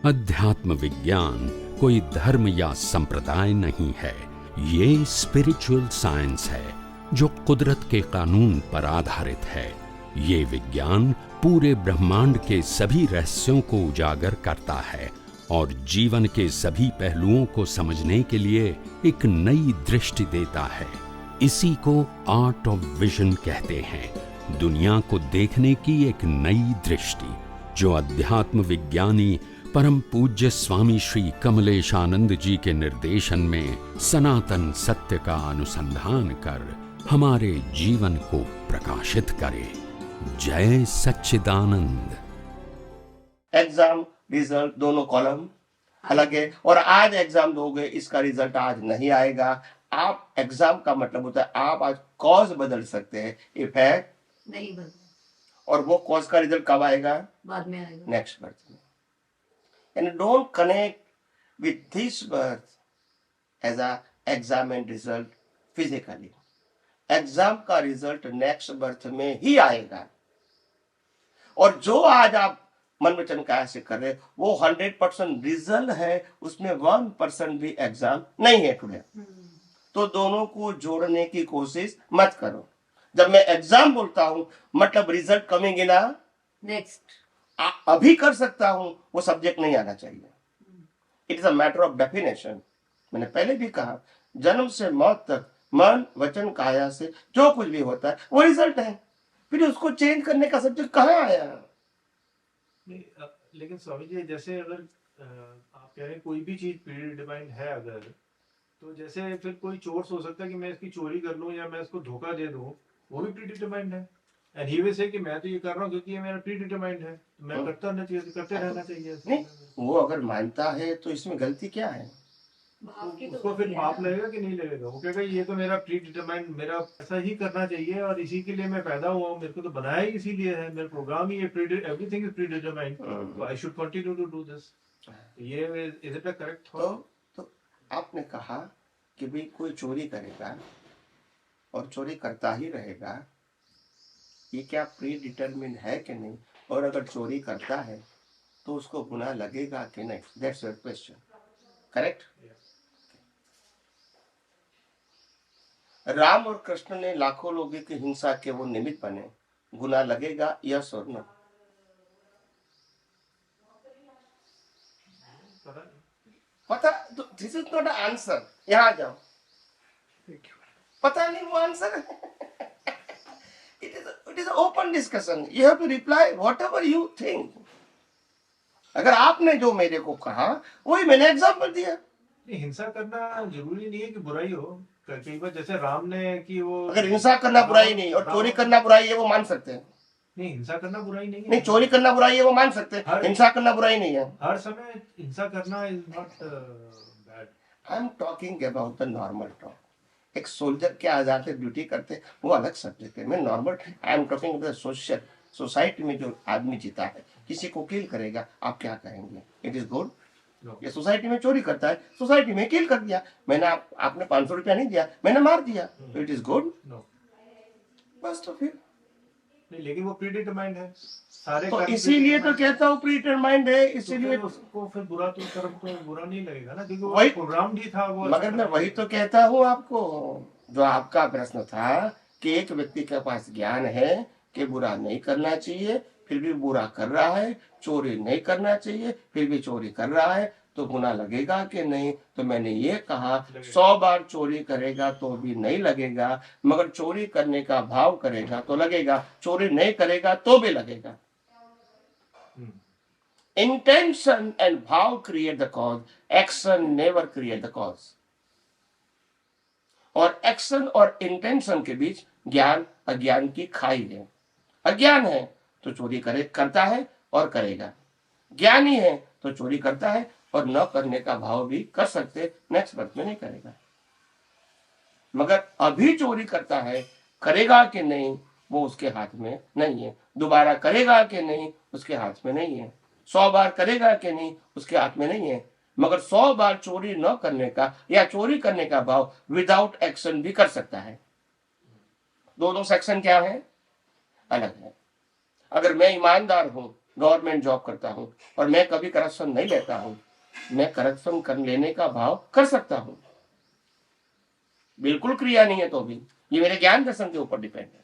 अध्यात्म विज्ञान कोई धर्म या संप्रदाय नहीं है, ये स्पिरिचुअल साइंस है जो कुदरत के कानून पर आधारित है। ये विज्ञान पूरे ब्रह्मांड के सभी रहस्यों को उजागर करता है और जीवन के सभी पहलुओं को समझने के लिए एक नई दृष्टि देता है। इसी को आर्ट ऑफ विजन कहते हैं, दुनिया को देखने की एक नई दृष्टि, जो अध्यात्म विज्ञानी परम पूज्य स्वामी श्री कमलेशानंद जी के निर्देशन में सनातन सत्य का अनुसंधान कर हमारे जीवन को प्रकाशित करे। जय सच्चिदानंद। एग्जाम रिजल्ट दोनों कॉलम अलग है और आज एग्जाम दोगे, इसका रिजल्ट आज नहीं आएगा। आप एग्जाम का मतलब होता है आप आज कॉज बदल सकते हैं, इफेक्ट नहीं बदल, और वो कॉज का रिजल्ट कब आएगा? बाद में आएगा, नेक्स्ट बर्थ में। And don't connect with this birth as a exam and result physically. Exam का रिजल्ट नेक्स्ट बर्थ में ही आएगा और जो आज आप मन वचन काया से कर रहे वो 100% रिजल्ट है, उसमें 1% भी एग्जाम नहीं है टुडे। तो दोनों को जोड़ने की कोशिश मत करो। जब मैं एग्जाम बोलता हूं मतलब रिजल्ट कमिंग इन नेक्स्ट अभी कर सकता हूं, वो सब्जेक्ट नहीं आना चाहिए। It is a matter of definition. मैंने पहले भी कहा, जन्म से मौत तक मन वचन काया से जो कुछ भी होता है वो रिजल्ट है, फिर उसको चेंज करने का सब्जेक्ट कहाँ आया? लेकिन स्वामी जी, जैसे अगर आप कह रहे हैं कोई भी चीज प्रीडिटरमाइंड है अगर, तो जैसे फिर कोई चोर सोच सकता है कि मैं इसकी चोरी कर लूं या मैं इसको धोखा दे दूं, वो भी प्रीडिटरमाइंड है। एंड ही विल से कि मैं तो ये कर रहा हूं क्योंकि ये मेरा प्रीडिटरमाइंड है, तो मैं करता रहना चाहिए, करते रहना चाहिए। नहीं, वो अगर मानता है तो इसमें गलती क्या है? उसको फिर पाप लगेगा कि नहीं लगेगा? वो कहेगा ये तो मेरा प्रीडिटरमाइंड, मेरा ऐसा ही करना चाहिए और इसी के लिए मैं पैदा हुआ हूँ, मेरे को तो बनाया ही इसीलिए है, मेरा प्रोग्राम ही एवरीथिंग इज प्रीडिटरमाइंड, तो I should continue to do this. ये is it a correct thought? तो आपने कहा कि भाई कोई चोरी करेगा और चोरी करता ही रहेगा, ये क्या प्री डिटरमिन है कि नहीं? और अगर चोरी करता है तो उसको गुनाह लगेगा कि नहीं? That's your question, correct? Ram और कृष्ण ने लाखों लोगों की हिंसा के वो निमित्त बने, गुनाह लगेगा? यस और नो? पता, तो दिस इज नॉट आंसर। यहां आ जाओ, पता नहीं वो आंसर है। It is open discussion. You have to reply whatever you think. अगर आपने जो मेरे को कहा वही मैंने एग्जाम्पल दिया। हिंसा करना जरूरी नहीं है कि बुराई हो। कई बार जैसे राम ने कि वो, अगर हिंसा करना बुराई नहीं और चोरी करना बुराई है, वो मान सकते हैं। नहीं, हिंसा करना बुराई नहीं है। नहीं, चोरी करना बुराई है, वो मान सकते हैं। हिंसा करना बुराई नहीं है। हर समय हिंसा करना is not bad. I am talking about the normal talk. एक सोल्जर के आजाद से ड्यूटी करते वो अलग सब्जेक्ट है। मैं normal, I am talking about social. Society में जो आदमी जीता है, किसी को किल करेगा, आप क्या कहेंगे? It is good? ये सोसाइटी में चोरी करता है, सोसाइटी में किल कर दिया, मैंने आपने 500 रुपया नहीं दिया, मैंने मार दिया, तो इट इज गुड? बस तो फिर नहीं, लेकिन वो प्रीडिटरमाइंड है सारे, तो इसीलिए तो कहता हूँ प्रीडिटरमाइंड है, इसीलिए तो उसको फिर बुरा तो कर्म तो बुरा नहीं लगेगा ना, क्योंकि वही प्रोग्राम ही था वो। मगर मैं वही तो कहता हूँ आपको, जो आपका प्रश्न था कि एक व्यक्ति के पास ज्ञान है कि बुरा नहीं करना चाहिए, फिर भी बुरा कर रहा है, चोरी नहीं करना चाहिए, फिर भी चोरी कर रहा है, तो गुनाह लगेगा कि नहीं? तो मैंने ये कहा 100 बार चोरी करेगा तो भी नहीं लगेगा, मगर चोरी करने का भाव करेगा तो लगेगा, चोरी नहीं करेगा तो भी लगेगा। इंटेंशन एंड भाव create the cause, action never create the cause. और एक्शन और इंटेंशन के बीच ज्ञान अज्ञान की खाई है। अज्ञान है तो चोरी करता है और करेगा, ज्ञानी है तो चोरी करता है और न करने का भाव भी कर सकते, नेक्स्ट बर्थ में नहीं करेगा। मगर अभी चोरी करता है, करेगा कि नहीं वो उसके हाथ में नहीं है, दोबारा करेगा कि नहीं उसके हाथ में नहीं है, 100 बार करेगा कि नहीं उसके हाथ में नहीं है। मगर 100 बार चोरी न करने का या चोरी करने का भाव विदाउट एक्शन भी कर सकता है। दोनों सेक्शन क्या है? अलग है। अगर मैं ईमानदार हूं गवर्नमेंट जॉब करता हूँ और मैं कभी करप्शन नहीं लेता हूँ, मैं करप्शन कर लेने का भाव कर सकता हूँ, बिल्कुल क्रिया नहीं है तो भी ये मेरे ज्ञान दर्शन के ऊपर डिपेंड है।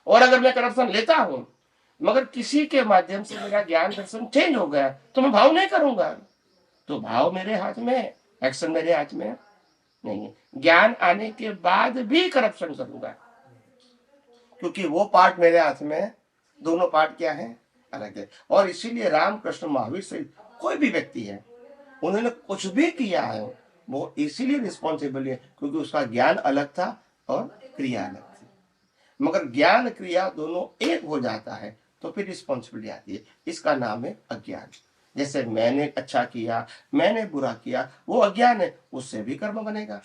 और अगर मैं करप्शन लेता हूँ मगर किसी के माध्यम से मेरा ज्ञान दर्शन चेंज हो गया तो मैं भाव नहीं करूंगा, तो भाव मेरे हाथ में है, एक्शन मेरे हाथ में नहीं है। ज्ञान आने के बाद भी करप्शन करूंगा क्योंकि वो पार्ट मेरे हाथ में है, दोनों पार्ट क्या है, अलग है। और इसीलिए रामकृष्ण महावीर से कोई भी व्यक्ति है, उन्होंने कुछ भी किया है वो इसीलिए रिस्पॉन्सिबल है क्योंकि उसका ज्ञान अलग था और क्रिया अलग थी। मगर ज्ञान क्रिया दोनों एक हो जाता है तो फिर रिस्पॉन्सिबिलिटी आती है, इसका नाम है अज्ञान। जैसे मैंने अच्छा किया, मैंने बुरा किया, वो अज्ञान है, उससे भी कर्म बनेगा।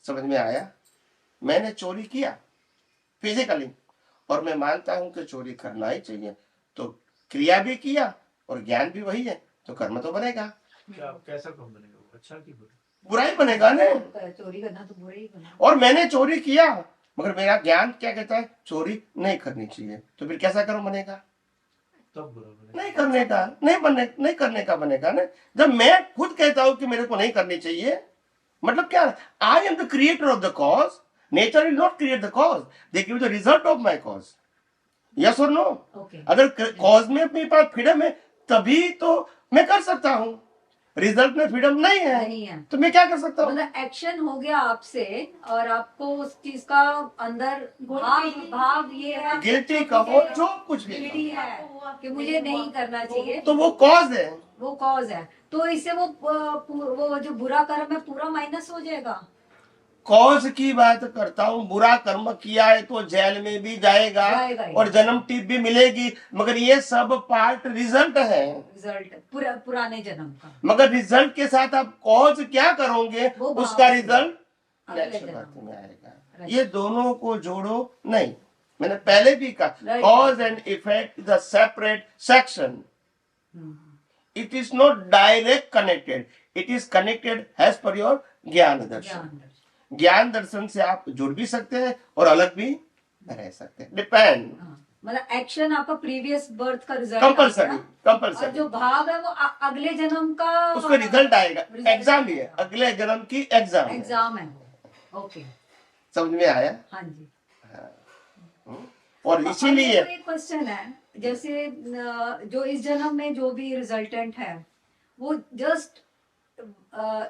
समझ में आया? मैंने चोरी किया फिजिकली और मैं मानता हूं कि चोरी करना ही चाहिए, तो क्रिया भी किया और ज्ञान भी वही है, तो कर्म तो बनेगा। क्या कैसा कम बनेगा वो, अच्छा की बुरा? बुरा ही बनेगा ना। चोरी करना तो बुरा ही करना। और मैंने चोरी किया मगर मेरा ज्ञान क्या कहता है, चोरी नहीं करनी चाहिए, तो फिर कैसा कर्म बनेगा? तब बुरा बनेगा। नहीं करने का, नहीं करने का बनेगा ना। जब मैं खुद कहता हूं कि मेरे को नहीं करनी चाहिए, मतलब क्या, I am the creator of the cause, nature will not create the cause, they give the result of my cause. Yes और नो? ओके। अगर कॉज में अपने पास फ्रीडम है तभी तो मैं कर सकता हूँ, रिजल्ट में फ्रीडम नहीं नहीं है है। तो मैं क्या कर सकता हूँ? मतलब एक्शन हो गया आपसे और आपको उस चीज का अंदर भाव ये है, गिल्टी कहो जो कुछ भी गिल्टी है कि मुझे नहीं करना चाहिए, तो वो कॉज है। वो कॉज है, तो इससे वो जो बुरा कर्म है पूरा माइनस हो जाएगा। कॉज की बात करता हूँ, बुरा कर्म किया है तो जेल में भी जाएगा और जन्म टिप भी मिलेगी, मगर ये सब पार्ट रिजल्ट है, रिजल्ट पुराने जन्म का। मगर रिजल्ट के साथ आप कॉज क्या करोगे, उसका रिजल्ट नेक्स्ट बर्थ में आएगा। ये दोनों को जोड़ो नहीं, मैंने पहले भी कहा cause and effect the separate section, it is not direct connected, it is connected as per your ज्ञान दर्शन। ज्ञान दर्शन से आप जुड़ भी सकते हैं और अलग भी रह सकते हैं, डिपेंड। मतलब एक्शन आपका प्रीवियस बर्थ का रिजल्ट कंपल्सरी, और जो भाव है वो अगले जन्म का उसका रिजल्ट आएगा। एग्जाम ही है, अगले जन्म की एग्जाम है। ओके, समझ में आया? हाँ जी। और इसीलिए एक क्वेश्चन है, जैसे जो इस जन्म में जो भी रिजल्टेंट है वो जस्ट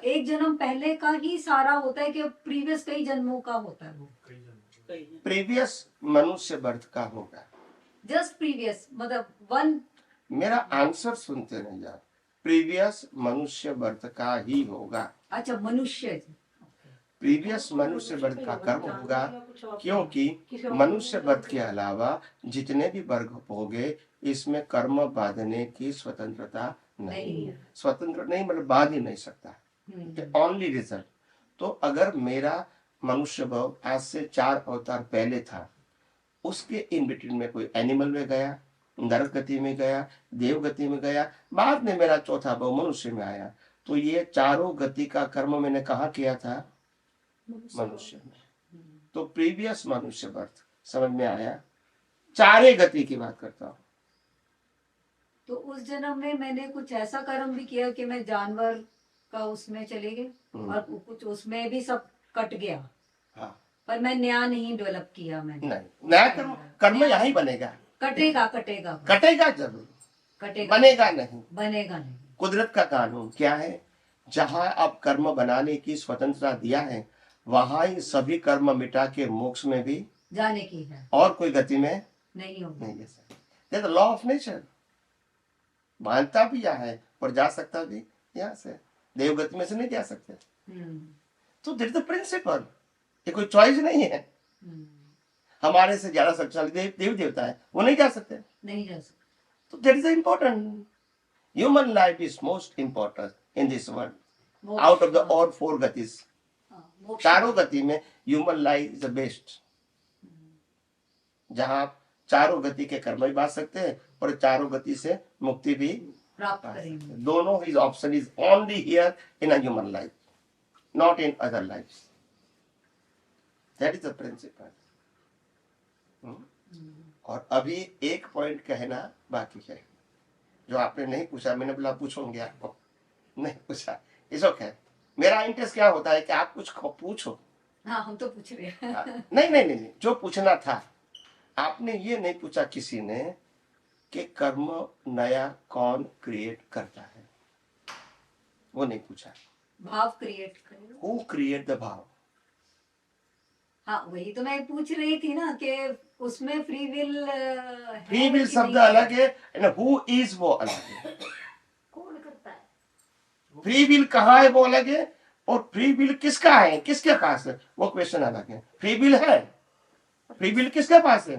एक जन्म पहले का ही सारा होता है कि प्रीवियस कई जन्मों का होता है? वो प्रीवियस मनुष्य बर्थ का होगा, जस्ट प्रीवियस, मतलब वन। मेरा आंसर सुनते नहीं यार, प्रीवियस मनुष्य बर्थ का ही होगा। अच्छा, मनुष्य, प्रीवियस मनुष्य वर्ग का कर्म होगा, क्योंकि मनुष्य वर्ग के अलावा जितने भी वर्ग होंगे इसमें कर्म बांधने की स्वतंत्रता नहीं है। स्वतंत्र नहीं मतलब बांध ही नहीं सकता, ओनली रिजल्ट। तो अगर मेरा मनुष्य भाव आज से 4 अवतार पहले था, उसके इन बिटवीन में कोई एनिमल में गया, नरक गति में गया, देव गति में गया, बाद में मेरा चौथा भाव मनुष्य में आया, तो ये चारों गति का कर्म मैंने कहा किया था, मनुष्य में। तो प्रीवियस मनुष्य बर्थ, समझ में आया? चारे गति की बात करता हूँ। तो उस जन्म में मैंने कुछ ऐसा कर्म भी किया कि मैं जानवर का उसमें चले गए और कुछ उसमें भी सब कट गया। हाँ। पर मैं नया नहीं डेवलप किया मैंने। नहीं, नया कर्म यहाँ ही बनेगा। कटेगा जरूर, बनेगा नहीं। कुदरत का कानून क्या है, जहाँ आप कर्म बनाने की स्वतंत्रता दिया है वहां ही सभी कर्म मिटा के मोक्ष में भी जाने की है, और कोई गति में नहीं होगा। नहीं, लॉ ऑफ नेचर मानता भी यहाँ है और जा सकता भी यहाँ से, देव गति में से नहीं जा सकते। तो दैट इज द प्रिंसिपल, ये कोई चॉइस नहीं है। हमारे से ज्यादा शक्तिशाली देव देवता है, वो नहीं जा सकते। तो that is important, human life is most important in this world, out of the all 4 गतिज। चारों गति में human life is the best, जहां आप चारों गति के कर्म भी बांध सकते हैं और चारों गति से मुक्ति भी प्राप्त करेंगे। दोनों his option is only here in a human life, not in other life. That is the principle. और अभी एक पॉइंट कहना बाकी है जो आपने नहीं पूछा, मैंने बोला पूछोगे आपको, नहीं पूछा, इस ओके। मेरा इंटरेस्ट क्या होता है कि आप कुछ पूछो। हाँ हम तो पूछ रहे हैं। नहीं नहीं नहीं, जो पूछना था आपने ये नहीं पूछा किसी ने कि कर्म नया कौन क्रिएट करता है, वो नहीं पूछा। भाव क्रिएट करें। हु क्रिएट द भाव? हाँ वही तो मैं पूछ रही थी ना कि उसमें फ्री विल फ्री विल शब्द अलग है एंड हु इज वो अलग है। कौन करता है? फ्री विल कहाँ है वो अलग है, और फ्री विल किसका है, किसके पास है, वो क्वेश्चन अलग है। फ्री विल है, फ्री विल किसके पास है?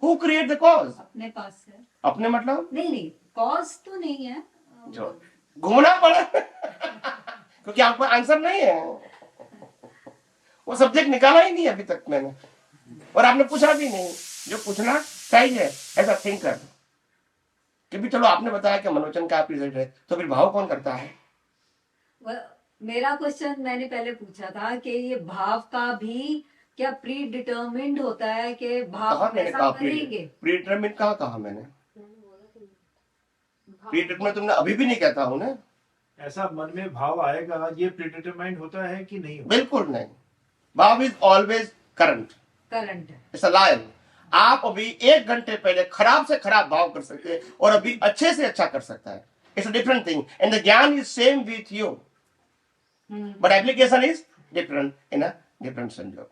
Who create the cause? अपने पास है। अपने मतलब नहीं नहीं कॉज तो नहीं है। जो घूमना पड़ा क्योंकि आपको आंसर नहीं है, वो सब्जेक्ट निकाला ही नहीं अभी तक मैंने, और आपने पूछा भी नहीं। जो पूछना चाहिए ऐसा थिंक कर कि भी चलो आपने बताया कि मनोचन का आप रिजल्ट है, तो फिर भाव कौन करता है? मेरा क्वेश्चन मैंने पहले पूछा था कि ये भाव का भी क्या प्री डिटर्मिन्ड होता है कि भाव कहा मैंने ऐसा कहा करेंगे? प्री डिटरमिन्ड कहा मैंने? प्री डिटरमिन्ड तुमने अभी भी नहीं कहता हूं ना। ऐसा मन में भाव आएगा, ये प्रीडिटरमाइंड होता है कि नहीं होता? बिल्कुल नहीं, भाव इज ऑलवेज करंट। करंट है। It's live. आप अभी 1 घंटे पहले खराब से खराब भाव कर सकते हैं और अभी अच्छे से अच्छा कर सकता है। It's a different thing and the gyan is same with you but application is different in a different sanjog.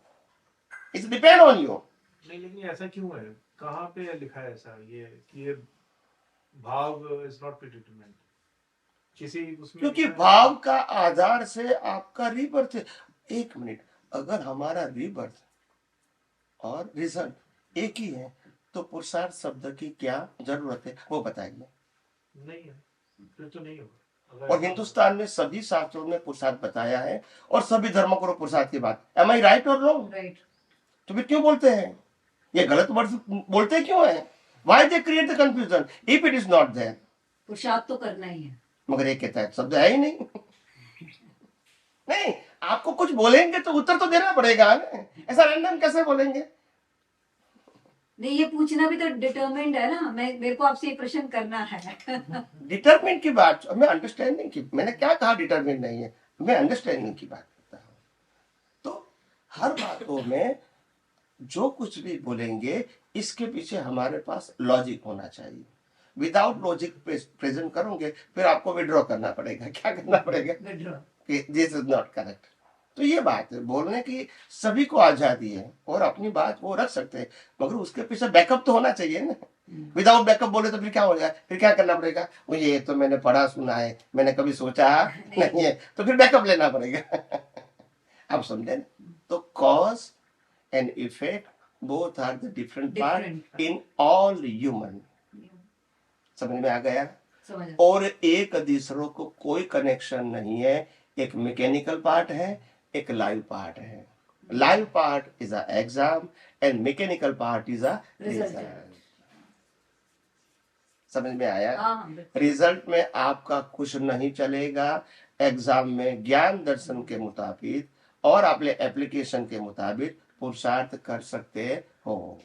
It's depend on you. नहीं, लेकिन ऐसा क्यों है? कहाँ पे लिखा है ऐसा ये कि ये भाव इज नॉट प्रीडिटरमाइंड? किसी उसमें क्योंकि लिखा है? भाव का आधार से आपका रीबर्थ है। 1 मिनट, अगर हमारा रीबर्थ और रिजल्ट एक ही है तो पुरुषार्थ शब्द की क्या जरूरत है, वो बताइए। नहीं है, फिर तो नहीं होगा। और हिंदुस्तान में सभी शास्त्रों में पुरुषार्थ बताया है और सभी धर्मों को पुरुषार्थ की बात। एम आई राइट और रॉन्ग? राइट। तो फिर क्यों बोलते हैं ये गलत वर्ड बोलते क्यों है? Why they create the confusion if it is not there? पुरुषार्थ तो करना ही है, मगर ये कहता है शब्द है ही नहीं। नहीं, आपको कुछ बोलेंगे तो उत्तर तो देना पड़ेगा ना, ऐसा रैंडम कैसे बोलेंगे? नहीं ये पूछना भी तो डिटरमिन्ड है ना। मेरे को आपसे ये प्रश्न करना है। डिटरमिनेट की बात, मैं अंडरस्टैंडिंग की, मैंने क्या कहा डिटरमिनेट नहीं है, मैं अंडरस्टैंडिंग की बात करता हूँ। तो हर बातों में जो कुछ भी बोलेंगे इसके पीछे हमारे पास लॉजिक होना चाहिए। विदाउट लॉजिक प्रेजेंट करोगे फिर आपको विड्रॉ करना पड़ेगा। क्या करना पड़ेगा? Withdraw. This is not correct. तो ये बात है, बोलने की सभी को आजादी है और अपनी बात वो रख सकते हैं, मगर उसके पीछे बैकअप तो होना चाहिए ना। विदाउट बैकअप बोले तो फिर क्या हो जाए, फिर क्या करना पड़ेगा? वो ये तो मैंने पढ़ा सुना है, मैंने कभी सोचा नहीं है, तो फिर बैकअप लेना पड़ेगा। आप समझे ना? तो cause and effect both are the different part in all human. समझ में आ गया? समझ। और एक दूसरों को कोई कनेक्शन नहीं है। एक मैकेनिकल पार्ट है, एक लाइव पार्ट है। Live part is a exam and mechanical part is a result. समझ में आया? रिजल्ट में आपका कुछ नहीं चलेगा। एग्जाम में ज्ञान दर्शन के मुताबिक और अपने एप्लीकेशन के मुताबिक पुरुषार्थ कर सकते हो।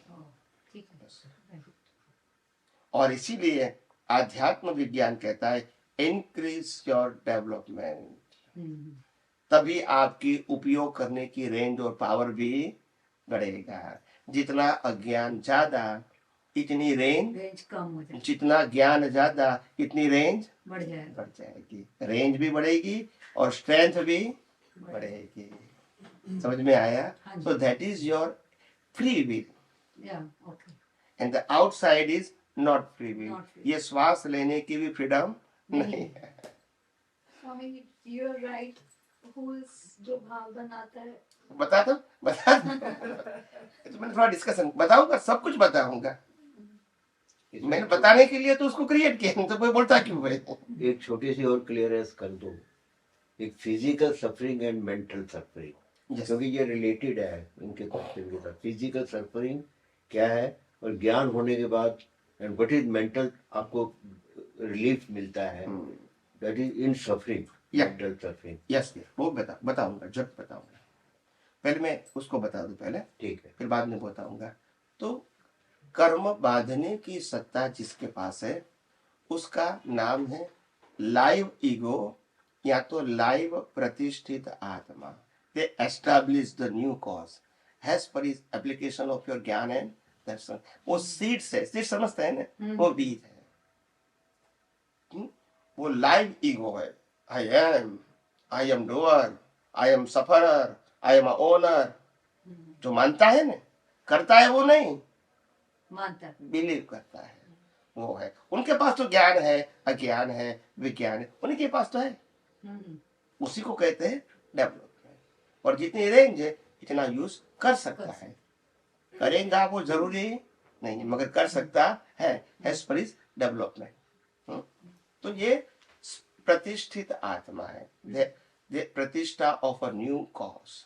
और इसीलिए आध्यात्म विज्ञान कहता है इंक्रीज योर डेवलपमेंट। तभी आपकी उपयोग करने की रेंज और पावर भी बढ़ेगा। जितना अज्ञान ज्यादा इतनी रेंज कम हो जाएगी, जितना ज्ञान ज्यादा इतनी रेंज बढ़ जाएगी। रेंज भी बढ़ेगी और स्ट्रेंथ भी बढ़ेगी। समझ में आया? So that is your free will and the outside is not free will. ये श्वास लेने की भी फ्रीडम नहीं है। स्वामी यू आर राइट। जो भाव बनाता है बता दो तो मैंने थोड़ा डिस्कशन बताऊंगा, सब कुछ बताऊंगा। मैंने बताने के लिए तो उसको क्रिएट किया, तो कोई बोलता क्यों है? एक छोटी सी और क्लियरेंस कर दो। एक physical suffering and mental suffering, क्योंकि ये रिलेटेड है इनके क्वेश्चन के साथ। फिजिकल सफरिंग क्या है और ज्ञान होने के बाद एंड व्हाट इज मेंटल, आपको रिलीफ मिलता है, that is in suffering, mental suffering. Yes, वो बताऊंगा, जब बताऊंगा। पहले मैं उसको बता दूं पहले, ठीक है, फिर बाद में बताऊंगा। तो कर्म बांधने की सत्ता जिसके पास है उसका नाम है लाइव ईगो या तो लाइव प्रतिष्ठित आत्मा. They establish the new cause as per is application of your gyan and darshan. वो सीड्स है, सीड समझते हैं ना, वो बीज है. वो लाइव ईगो है. I am doer, I am sufferer, I am owner. जो मानता है ना, करता है वो नहीं, मानता है. बिलीव करता है, वो है. उनके पास तो ज्ञान है, अज्ञान है, विज्ञान है, उनके पास तो है. उसी को कहते हैं डेवलपमेंट. और जितनी रेंज है इतना यूज कर सकता है. करेगा वो जरूरी नहीं है, मगर कर सकता है एज पर इज डेवलपमेंट. तो ये प्रतिष्ठित आत्मा है. प्रतिष्ठा ऑफ अ न्यू कॉज.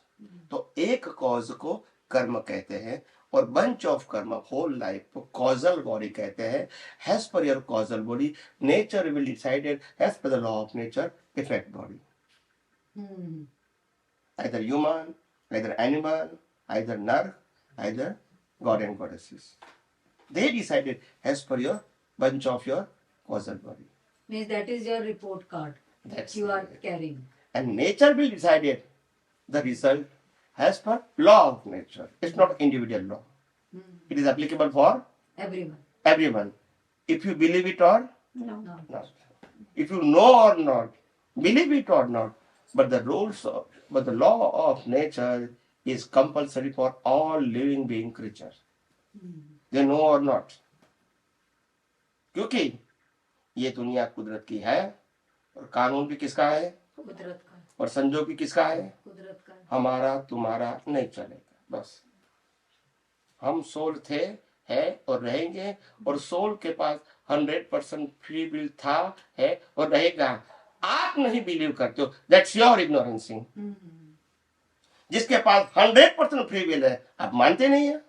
तो एक कॉज को कर्म कहते हैं और bunch of karma whole life को कॉजल बॉडी कहते हैं. As per your causal body nature will decided as per the law of nature effect body. Either human, either animal, either nurse, either god and goddesses. They decided as per your bunch of your causal body. Means that is your report card That's you are it. carrying. And nature will decide the result as per law of nature. It's not individual law. It is applicable for Everyone. everyone. If you believe it or No. not. If you know or not, believe it or not, but the law of nature is compulsory for all living being creatures. They know or not. क्योंकि ये दुनिया कुदरत की है और कानून भी किसका है? कुदरत का. और संजोग भी किसका है? कुदरत का. हमारा तुम्हारा नहीं चलेगा. बस हम सोल थे, है और रहेंगे, और सोल के पास 100% फ्री विल था, है और रहेगा. आप नहीं बिलीव करते हो, दैट्स योर इग्नोरेंस. जिसके पास 100% फ्री विल है आप मानते नहीं है,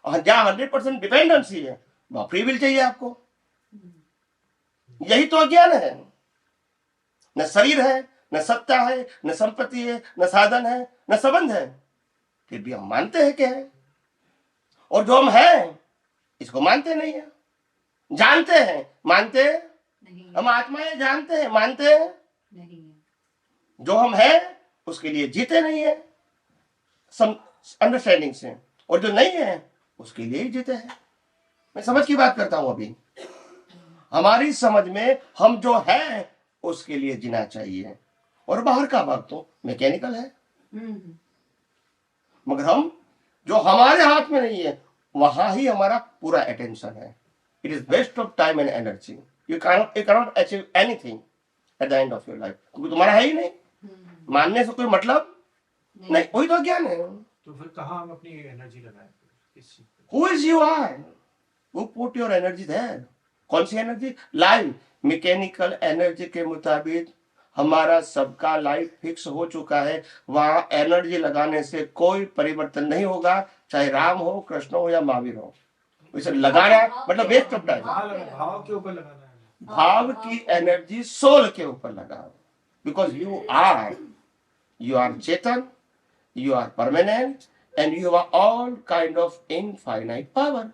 और जहां 100% डिपेंडेंसी है वहां फ्री विल चाहिए आपको. यही तो अज्ञान है. न शरीर है, न सत्ता है, न संपत्ति है, न साधन है, न संबंध है, फिर भी हम मानते हैं क्या है. और जो हम हैं इसको मानते नहीं है. जानते हैं, मानते नहीं. हम आत्माएं जानते हैं, मानते नहीं. जो हम हैं उसके लिए जीते नहीं है अंडरस्टैंडिंग से, और जो नहीं है उसके लिए ही जीते हैं. मैं समझ की बात करता हूं. अभी हमारी समझ में हम जो है उसके लिए जीना चाहिए, और बाहर का भाग तो मैकेनिकल है. मगर हम जो हमारे हाथ में नहीं है वहां ही हमारा पूरा अटेंशन है. It is waste of time and energy. You cannot achieve anything at the end of your life, क्योंकि तुम्हारा है ही नहीं. मानने से कोई मतलब नहीं. वही तो ज्ञान है. तो फिर कहाँ हम अपनी एनर्जी लगाएं? किस चीज पे? Who is you are? Who put your energy there? कौन सी एनर्जी? लाइफ. मैकेनिकल एनर्जी के मुताबिक हमारा सबका लाइफ फिक्स हो चुका है. वहां एनर्जी लगाने से कोई परिवर्तन नहीं होगा, चाहे राम हो, कृष्ण हो या महावीर हो. इसे लगाना मतलब वेस्ट ऑफ टाइम. भाव के ऊपर लगाना है. भाव की एनर्जी सोल के ऊपर लगाओ. बिकॉज यू आर चेतन, you are permanent, and you have all kind of infinite power.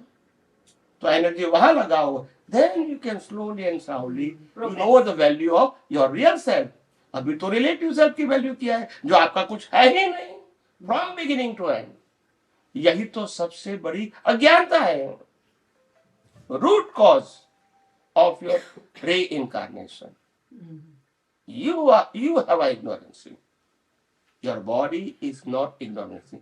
तो एनर्जी वहां लगाओ, then you can slowly and slowly you know the value of your real self. अभी तो relative self की value क्या है जो आपका कुछ है ही नहीं, फ्रॉम बिगिनिंग टू एंड. यही तो सबसे बड़ी अज्ञानता है, रूट कॉज ऑफ योर री incarnation. You have ignorance. Your body is not ignorance.